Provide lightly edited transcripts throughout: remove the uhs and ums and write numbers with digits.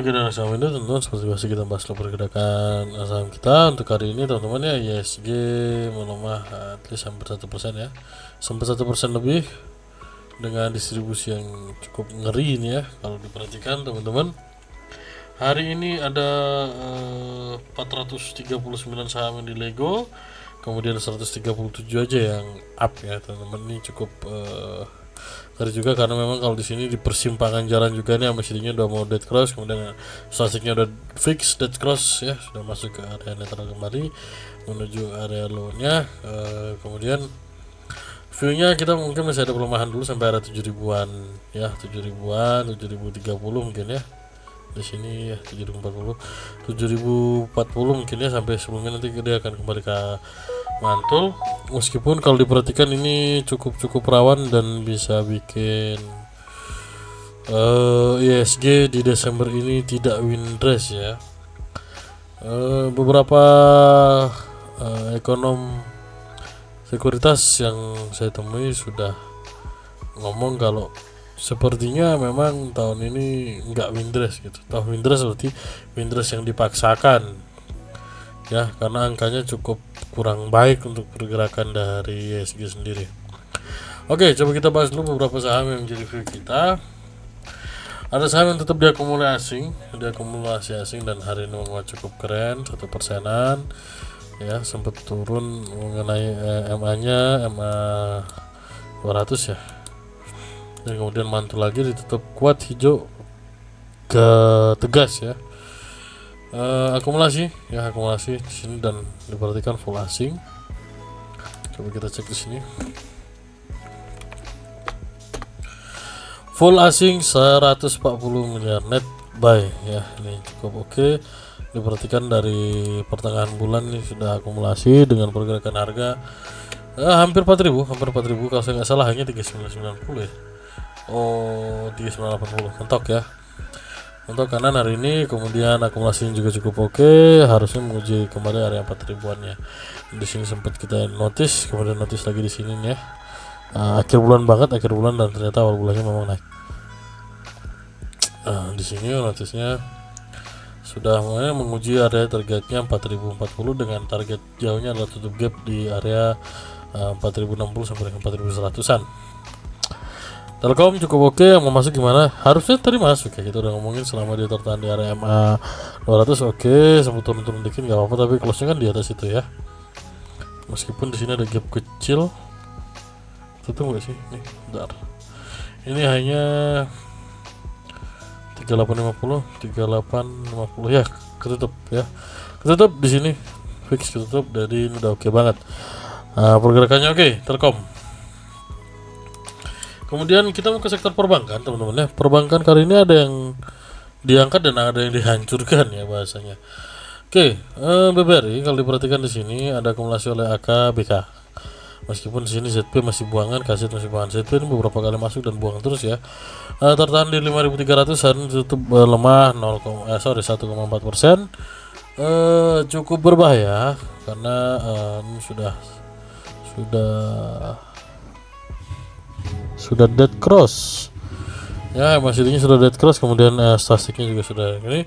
lagi dengan saham ini teman-teman. Seperti biasa kita bahas pergerakan saham kita untuk hari ini teman-teman ya. ISG melemah at least hampir 1% ya, sampai 1% lebih dengan distribusi yang cukup ngeri ini ya. Kalau diperhatikan teman-teman, hari ini ada 439 saham yang di Lego, kemudian 137 aja yang up ya teman-teman. Ini cukup ngeri juga karena memang kalau di sini di persimpangan jalan juga nih, mesinnya udah mau dead cross, kemudian statiknya udah fix dead cross ya, sudah masuk ke area netral kembali menuju area low nya. Kemudian view-nya kita mungkin masih ada pelemahan dulu sampai area 7000-an ya, 7000-an, 7030 mungkin ya. Di sini ya 7040, 7040 mungkin ya, sampai sebelumnya nanti dia akan kembali ke mantul. Meskipun kalau diperhatikan ini cukup rawan dan bisa bikin ISG di Desember ini tidak win race ya. Beberapa ekonom sekuritas yang saya temui sudah ngomong kalau sepertinya memang tahun ini nggak win race gitu. Tahun win race berarti win race yang dipaksakan ya, karena angkanya cukup kurang baik untuk pergerakan dari ISG sendiri. Oke, coba kita bahas dulu beberapa saham yang menjadi view kita. Ada saham yang tetap diakumulasi asing dan hari ini menguat cukup keren, 1%-an ya, sempat turun mengenai MA-nya, MA 200 ya, dan kemudian mantul lagi ditutup kuat hijau ke tegas ya. Akumulasi di sini dan diperhatikan full asing. Coba kita cek di sini. Full asing 140 miliar net buy ya, ini cukup oke. Diperhatikan dari pertengahan bulan ini sudah akumulasi dengan pergerakan harga hampir 4000, kalau saya nggak salah hanya 3990 ya. Oh, 3980 mentok ya. Untuk kanan hari ini, kemudian akumulasinya juga cukup oke, harusnya menguji kembali area 4000-an ya. Di sini sempat kita notice, kemudian notice lagi di sini nih ya. Akhir bulan dan ternyata awal bulannya memang naik. Di sini notice-nya sudah mulai menguji area targetnya 4040 dengan target jauhnya adalah tutup gap di area 4060 sampai dengan 4100-an. Telkom cukup oke, yang mau masuk gimana? Harusnya tadi masuk ya, kita udah ngomongin selama dia tertahan di area MA 200 oke, sempat turun dikit nggak apa-apa, tapi close-nya kan di atas itu ya. Meskipun di sini ada gap kecil, tutup nggak sih? Nih, bentar. Ini hanya 3850 ya, ketutup ya. Ketutup di sini, fix ketutup, jadi ini udah oke banget. Pergerakannya oke, Telkom. Kemudian kita mau ke sektor perbankan teman-teman ya. Perbankan kali ini ada yang diangkat dan ada yang dihancurkan ya bahasanya. Oke, BBRI kalau diperhatikan di sini ada akumulasi oleh AKBK. Meskipun di sini ZP masih buangan, Kasit masih buangan. ZP ini beberapa kali masuk dan buang terus ya. Tertahan di 5.300, hari ini tutup lemah 1,4%. Cukup berbahaya karena ini sudah dead cross ya, MACD-nya sudah dead cross, kemudian statistiknya juga sudah ini.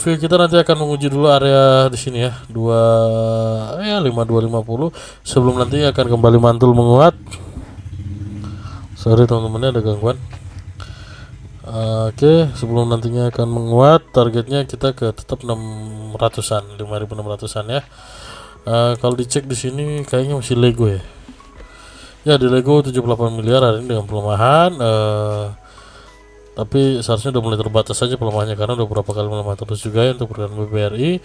View kita nanti akan menguji dulu area di sini ya, 5250 sebelum nanti akan kembali mantul menguat. Sorry teman-teman, ada gangguan. Oke, sebelum nantinya akan menguat, targetnya kita ke tetap 600-an, 5600-an ya. Kalau dicek di sini kayaknya masih Lego ya. Ya, di Lego 78 miliar hari ini dengan pelemahan, tapi seharusnya udah mulai terbatas saja pelemahannya karena udah beberapa kali melemah terus juga ya. Untuk pergerakan BBRI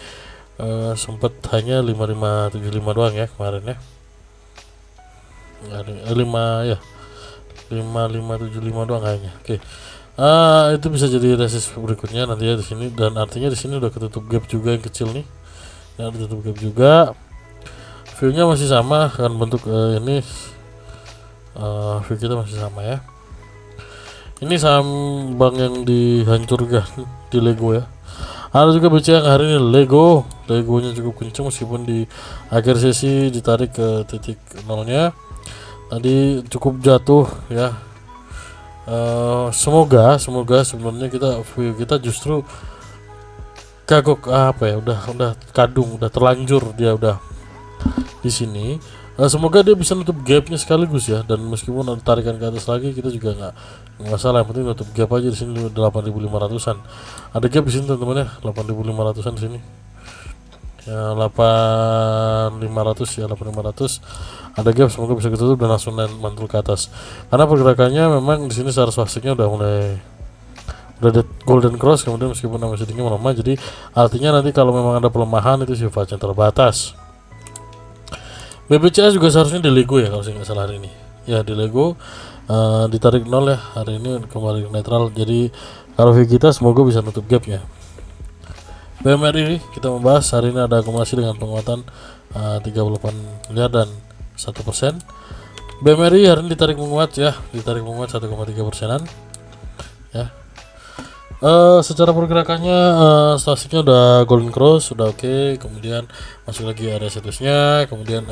sempat hanya 5575 doang ya kemarin ya. 5575 doang kayaknya. Oke. Itu bisa jadi resist berikutnya nanti ya di sini, dan artinya di sini udah ketutup gap juga yang kecil nih. Ya, tutup gap juga. View-nya masih sama kan, bentuk ini view kita masih sama ya. Ini saham bank yang dihancurkan di Lego ya. Ada juga BCA yang hari ini Legonya cukup kencang meskipun di akhir sesi ditarik ke titik nolnya. Tadi cukup jatuh ya. Semoga sebenarnya kita justru kagok apa ya, udah kadung, udah terlanjur dia udah di sini. Semoga dia bisa nutup gapnya sekaligus ya, dan meskipun ada tarikan ke atas lagi kita juga nggak masalah, yang penting nutup gap aja di sini 8.500-an. Ada gap di sini teman-teman ya, 8.500-an di sini. Ya 8.500 ya, 8.500 ada gap, semoga bisa ketutup dan langsung mantul ke atas. Karena pergerakannya memang di sini secara swastiknya udah ada golden cross, kemudian meskipun masih tinggi melemah, jadi artinya nanti kalau memang ada pelemahan itu sifatnya terbatas. BBCA juga seharusnya di Lego ya kalau saya nggak salah hari ini ya, di Lego ditarik 0 ya, hari ini kembali netral, jadi kalau view kita semoga bisa nutup gapnya. BMRI kita membahas hari ini ada akumulasi dengan penguatan 38 miliar dan 1%. BMRI hari ini ditarik menguat ya, ditarik menguat 1,3%-an ya. Secara pergerakannya statistiknya udah golden cross, sudah oke. Kemudian masuk lagi area situsnya, kemudian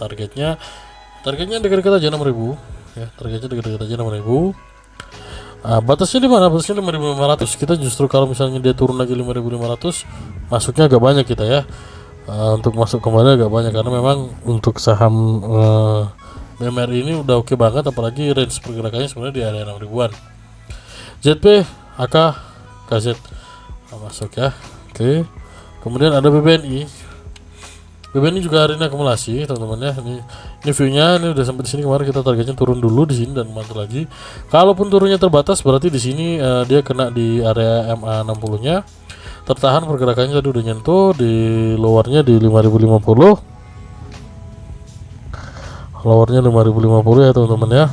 targetnya dekat-dekat aja 6.000 ya, targetnya dekat-dekat aja 6.000. Batasnya di mana? Batasnya 5.500. Kita justru kalau misalnya dia turun lagi 5.500, masuknya agak banyak kita ya. Untuk masuk kembali agak banyak karena memang untuk saham BMRI ini udah oke banget, apalagi range pergerakannya sebenarnya di area 6.000-an. ZP, AK, KZ masuk ya. Oke. Kemudian ada BBNI. BBNI juga hari ini akumulasi, teman-teman ya. Ini view-nya, ini udah sampai di sini. Kemarin kita targetnya turun dulu di sini dan mantul lagi. Kalaupun turunnya terbatas, berarti di sini dia kena di area MA 60-nya. Tertahan pergerakannya tadi udah nyentuh di lowernya di 5.050. Lowernya 5.050 ya, teman-teman ya.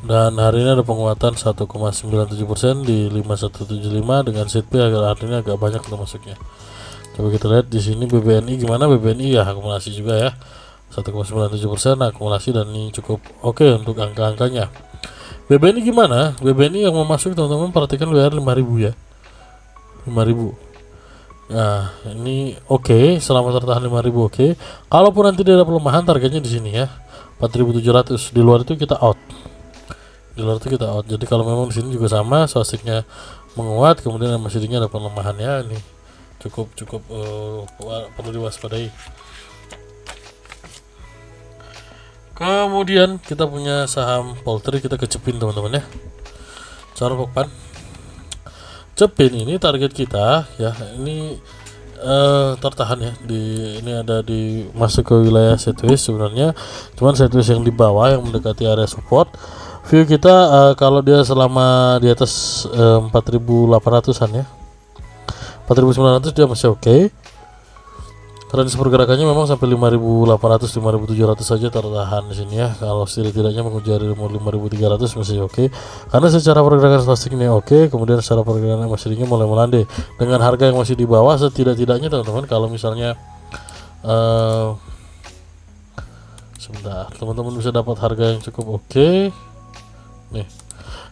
Dan hari ini ada penguatan 1,97% di 5175 dengan ZP artinya agak banyak masuknya. Coba kita lihat di sini BBNI gimana. BBNI ya akumulasi juga ya, 1,97% akumulasi, dan ini cukup oke untuk angka-angkanya. BBNI gimana? BBNI yang mau masuk teman-teman perhatikan WR 5.000 ya, 5.000. Nah ini oke, selama tertahan 5.000 oke. Kalaupun nanti dia ada pelemahan, targetnya di sini ya 4.700. Di luar itu kita out. Jadi kalau memang di sini juga sama, swastiknya menguat, kemudian masih tinggi ada pelemahannya, ini cukup perlu diwaspadai. Kemudian kita punya saham poultry, kita kecepin teman-teman ya. Cara pokpan cepin ini target kita ya, ini tertahan ya ini ada di masuk ke wilayah sideways sebenarnya, cuman sideways yang di bawah yang mendekati area support. View kita kalau dia selama di atas 4.800-an ya, 4.900 dia masih oke. Range pergerakannya memang sampai 5.800 5.700 saja tertahan di sini ya. Kalau setidaknya menguji 5.300 masih oke. Karena secara pergerakan statistik ini oke, kemudian secara pergerakan masih tinggi mulai melandai. Dengan harga yang masih di bawah, setidak-tidaknya teman-teman kalau misalnya sebentar, teman-teman bisa dapat harga yang cukup oke. Nih,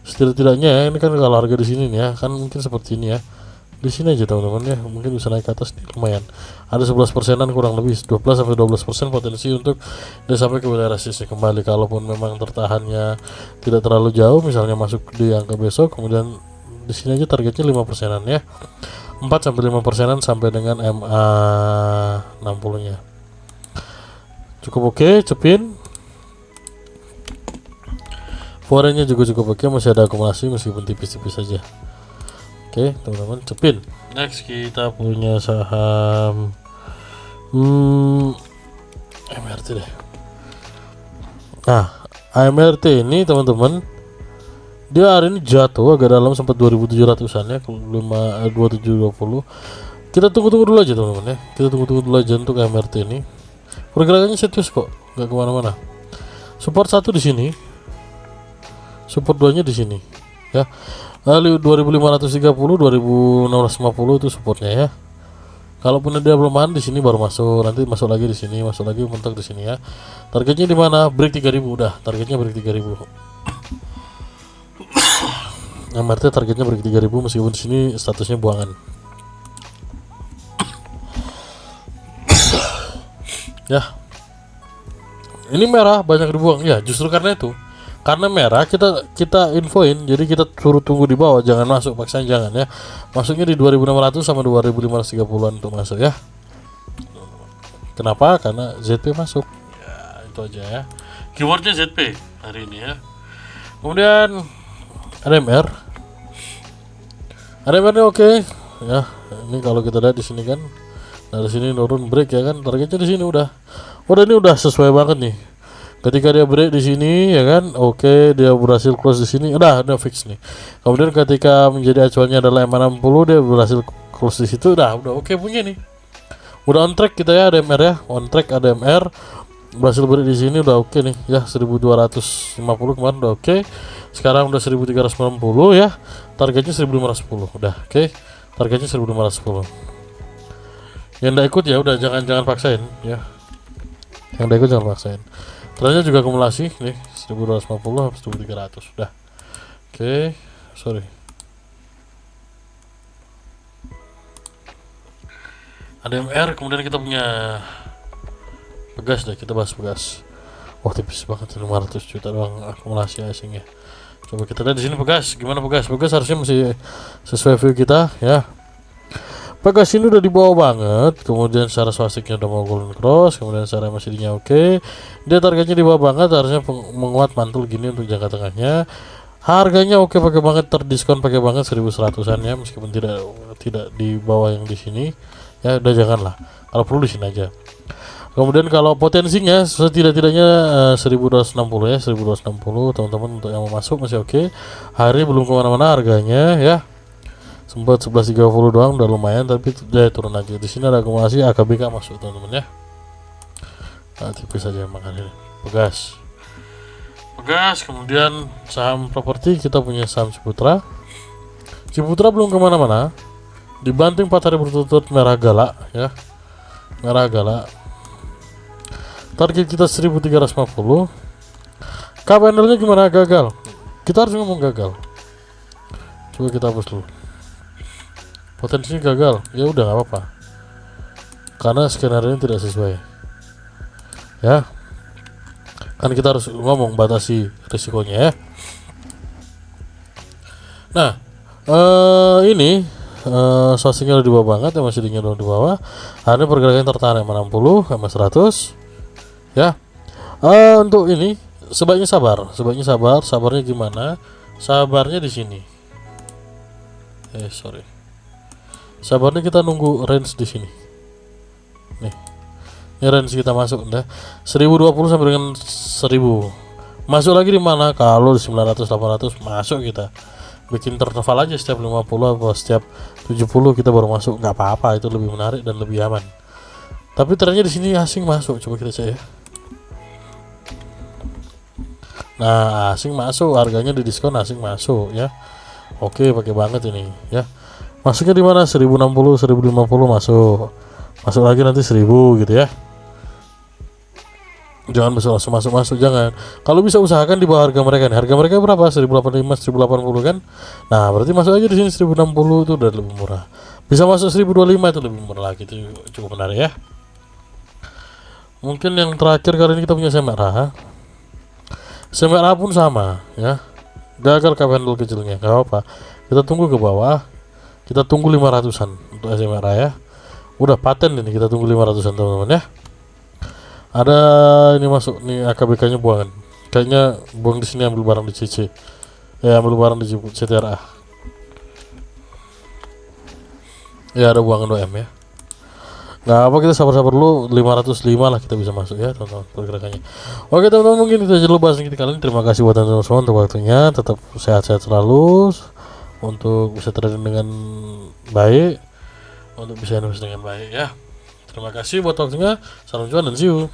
setidak-tidaknya ya, ini kan kalau harga di sini nih ya, kan mungkin seperti ini ya. Di sini aja teman-teman ya, mungkin bisa naik ke atas nih, lumayan. Ada 11%-an kurang lebih, 12-12% potensi untuk dia sampai ke wilayah resistnya kembali. Kalaupun memang tertahannya tidak terlalu jauh, misalnya masuk di angka besok, kemudian di sini aja targetnya 5%-an ya. 4-5%-an sampai dengan MA 60-nya. Cukup oke, cepin. Foreign-nya juga cukup oke, masih ada akumulasi meskipun tipis-tipis saja. Oke teman-teman, cepin. Next kita punya saham MRT deh. Nah AMRT ini teman-teman, dia hari ini jatuh agak dalam, sempat 2.700-an ya, 2720. Kita tunggu dulu aja teman-teman ya, kita tunggu dulu aja untuk AMRT ini. Pergerakannya serius kok, nggak kemana-mana. Support 1 di sini, support 2-nya di sini ya. Lalu 2530 2650 itu supportnya ya. Kalaupun dia pelemahan di sini baru masuk, nanti masuk lagi di sini, masuk lagi mentok di sini ya. Targetnya di mana? Break 3000 udah, targetnya break 3000. MRT targetnya break 3000 meskipun di sini statusnya buangan. Ya. ini merah banyak dibuang ya, justru karena itu, karena merah kita infoin, jadi kita suruh tunggu di bawah, jangan masuk, paksain jangan ya, masuknya di 2600 sama 2530-an untuk masuk ya. Kenapa? Karena ZP masuk ya, itu aja ya keywordnya ZP hari ini ya. Kemudian ADMR ini oke ya. Ini kalau kita lihat di sini kan, dari sini turun break ya kan, targetnya di sini udah ini udah sesuai banget nih. Ketika dia break di sini ya kan, oke, dia berhasil close di sini, udah fix nih. Kemudian ketika menjadi acuannya adalah M60, dia berhasil close di situ, udah oke punya nih. Udah on track kita ya ADMR ya, on track ADMR, berhasil break di sini udah oke nih ya, 1250 kemarin udah oke. Sekarang udah 1390 ya, targetnya 1510 udah oke. Targetnya 1510. Yang nggak ikut ya udah jangan paksain ya. Yang nggak ikut jangan paksain. Trennya juga akumulasi nih 1250 habis 1300 udah. Oke, sorry. ADMR, kemudian kita punya Pegas deh, kita bahas Pegas. Wah tipis banget 500 juta doang akumulasi asingnya. Coba kita lihat di sini Pegas, gimana Pegas? Pegas harusnya masih sesuai view kita ya. Pegas ini udah di bawah banget, kemudian secara swastiknya udah mau golden cross, kemudian secara MACD-nya oke. Dia targetnya di bawah banget, harusnya menguat mantul gini untuk jangka tengahnya. Harganya oke, pakai banget, terdiskon pakai banget 1100-an ya, meskipun tidak di bawah yang di sini. Ya udah janganlah. Kalau perlu di sini aja. Kemudian kalau potensinya setidak-tidaknya 1260 ya, 1260 teman-teman untuk yang mau masuk masih oke. Hari belum kemana-mana harganya ya. Sempat 1130 doang udah lumayan, tapi dia turun lagi. Di sini ada akumulasi AKBK masuk teman-teman ya. Nah, tipis saja makan ini. Pegas, kemudian saham properti kita punya saham Ciputra. Ciputra belum kemana-mana. Dibanting 4 hari berturut-turut merah galak ya. Merah galak. Target kita 1350. K-panelnya gimana? Gagal. Kita harus ngomong gagal. Coba kita hapus dulu. Potensinya gagal, ya udah nggak apa-apa, karena skenario ini tidak sesuai ya, kan kita harus ngomong batasi risikonya ya. Nah ini swastiknya udah di bawah banget ya, masih dingin di bawah. Hari ini pergerakan tertahan M60 M100 ya. Untuk ini sebaiknya sabarnya gimana? Sabarnya di sini. Sabarnya kita nunggu range di sini. Nih. Ini range kita masuk udah 1020 sampai dengan 1000. Masuk lagi di mana? Kalau di 900 800 masuk kita. Bikin interval aja setiap 50 atau setiap 70 kita baru masuk, nggak apa-apa, itu lebih menarik dan lebih aman. Tapi ternyata di sini asing masuk, coba kita cek ya. Nah, asing masuk, harganya di diskon, asing masuk ya. Oke, pakai banget ini ya. Masuknya di mana? 1060, 1050 masuk. Masuk lagi nanti 1000 gitu ya. Jangan langsung masuk, jangan. Kalau bisa usahakan di bawah harga mereka nih. Harga mereka berapa? 1085, 1080 kan? Nah, berarti masuk aja di sini 1060 itu udah lebih murah. Bisa masuk 1025 itu lebih murah lagi, itu cukup menarik ya. Mungkin yang terakhir kali ini kita punya SMRA. SMRA pun sama ya. Gagal candle kecilnya, enggak apa-apa. Kita tunggu ke bawah. Kita tunggu 500-an untuk SMRA ya. Udah paten ini, kita tunggu 500-an teman-teman ya. Ada ini masuk nih, AKBK nya buangan. Kayaknya buang di sini, ambil barang di CC. Ya, ambil barang di CTRA. Ya, ada buangan 2M ya. Nah, apa kita sabar-sabar dulu, 505 lah kita bisa masuk ya teman-teman pergerakannya. Oke teman-teman, mungkin itu aja dulu bahasan kita kali ini. Terima kasih buat teman-teman semua untuk waktunya. Tetap sehat-sehat selalu untuk bisa trading dengan baik, untuk bisa investasi dengan baik ya. Terima kasih buat waktunya. Salam cuan dan see you.